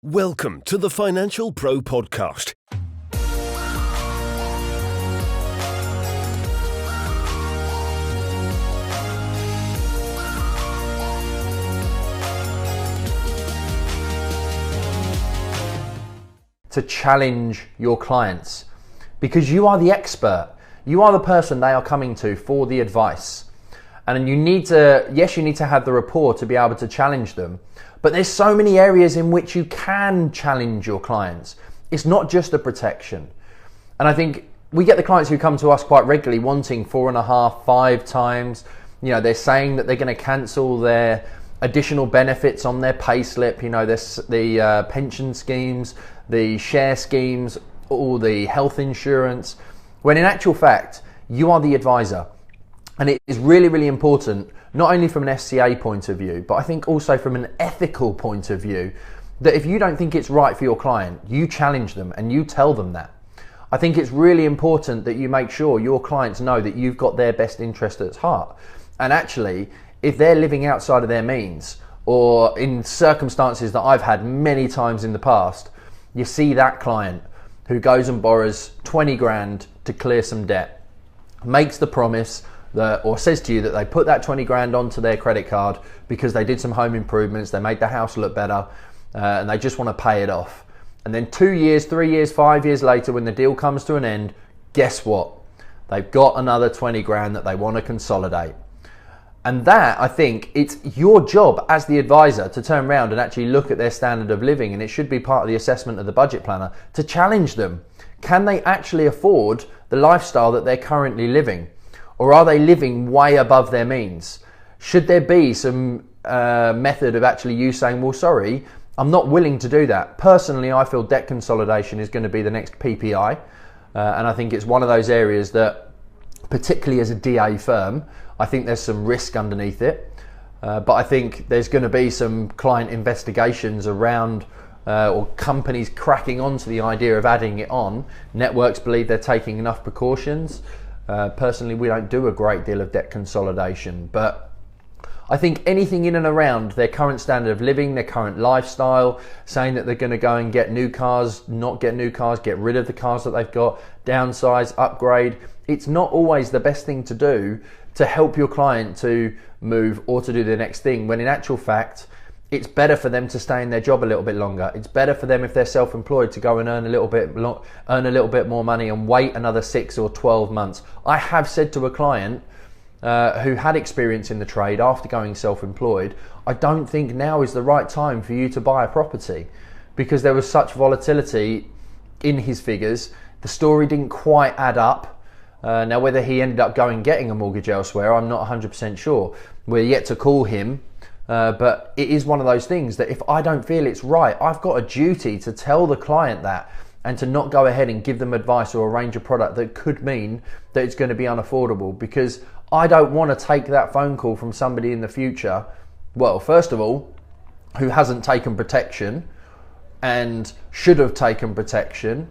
Welcome to the Financial Pro Podcast. To challenge your clients, because you are the expert. You are the person they are coming to for the advice. And you need to have the rapport to be able to challenge them. But there's so many areas in which you can challenge your clients. It's not just the protection. And I think we get the clients who come to us quite regularly wanting 4.5, 5 times. You know, they're saying that they're going to cancel their additional benefits on their pay slip. You know, the pension schemes, the share schemes, all the health insurance. When in actual fact, you are the advisor. And it is really, really important, not only from an FCA point of view, but I think also from an ethical point of view, that if you don't think it's right for your client, you challenge them and you tell them that. I think it's really important that you make sure your clients know that you've got their best interest at heart. And actually, if they're living outside of their means, or in circumstances that I've had many times in the past, you see that client who goes and borrows 20 grand to clear some debt, makes the promise or says to you that they put that 20 grand onto their credit card because they did some home improvements, they made the house look better, and they just want to pay it off. And then 2 years, 3 years, 5 years later, when the deal comes to an end, guess what? They've got another 20 grand that they want to consolidate. And that, I think, it's your job as the advisor to turn around and actually look at their standard of living, and it should be part of the assessment of the budget planner to challenge them. Can they actually afford the lifestyle that they're currently living? Or are they living way above their means? Should there be some method of actually you saying, well, sorry, I'm not willing to do that. Personally, I feel debt consolidation is going to be the next PPI. And I think it's one of those areas that, particularly as a DA firm, I think there's some risk underneath it. But I think there's going to be some client investigations around or companies cracking onto the idea of adding it on. Networks believe they're taking enough precautions. Personally, we don't do a great deal of debt consolidation, but I think anything in and around their current standard of living, their current lifestyle, saying that they're going to go and get new cars, not get new cars, get rid of the cars that they've got, downsize, upgrade, it's not always the best thing to do to help your client to move or to do the next thing, when in actual fact, it's better for them to stay in their job a little bit longer. It's better for them if they're self-employed to go and earn a little bit more money and wait another 6 or 12 months. I have said to a client who had experience in the trade after going self-employed, I don't think now is the right time for you to buy a property, because there was such volatility in his figures. The story didn't quite add up. Now, whether he ended up getting a mortgage elsewhere, I'm not 100% sure. We're yet to call him. But it is one of those things that if I don't feel it's right, I've got a duty to tell the client that, and to not go ahead and give them advice or arrange a product that could mean that it's going to be unaffordable, because I don't want to take that phone call from somebody in the future, well, first of all, who hasn't taken protection and should have taken protection,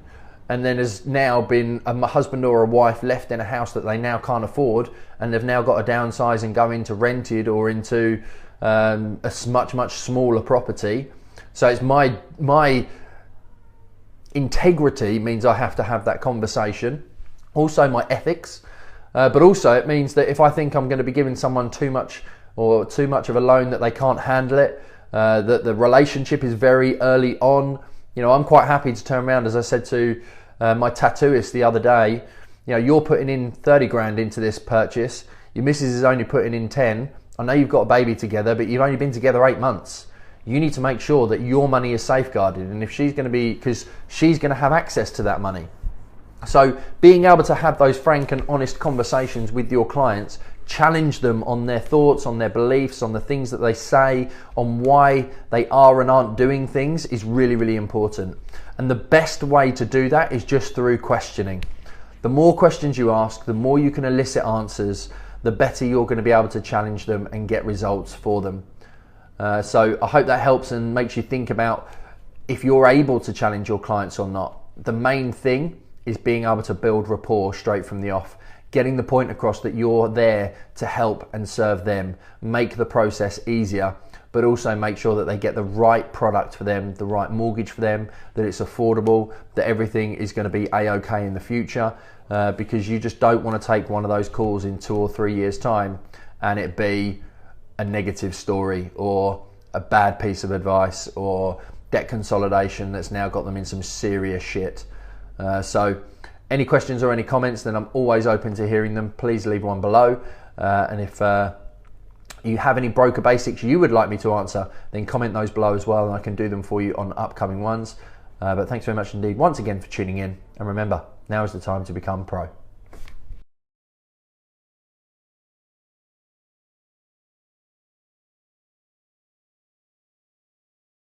and then has now been a husband or a wife left in a house that they now can't afford, and they've now got to downsize and go into rented or into a much smaller property. So it's my integrity means I have to have that conversation. Also my ethics, but also it means that if I think I'm going to be giving someone too much of a loan that they can't handle it, that the relationship is very early on. You know, I'm quite happy to turn around, as I said to my tattooist the other day, you know, you're putting in 30 grand into this purchase, your missus is only putting in 10. I know you've got a baby together, but you've only been together 8 months. You need to make sure that your money is safeguarded, and if she's going to have access to that money. So being able to have those frank and honest conversations with your clients, challenge them on their thoughts, on their beliefs, on the things that they say, on why they are and aren't doing things, is really, really important. And the best way to do that is just through questioning. The more questions you ask, the more you can elicit answers, the better you're going to be able to challenge them and get results for them. So I hope that helps and makes you think about if you're able to challenge your clients or not. The main thing is being able to build rapport straight from the off, getting the point across that you're there to help and serve them, make the process easier, but also make sure that they get the right product for them, the right mortgage for them, that it's affordable, that everything is going to be a-okay in the future, because you just don't want to take one of those calls in 2 or 3 years' time and it be a negative story or a bad piece of advice or debt consolidation that's now got them in some serious shit. So any questions or any comments, then I'm always open to hearing them. Please leave one below. And if you have any broker basics you would like me to answer, then comment those below as well, and I can do them for you on upcoming ones. But thanks very much indeed once again for tuning in. And remember, now is the time to become pro.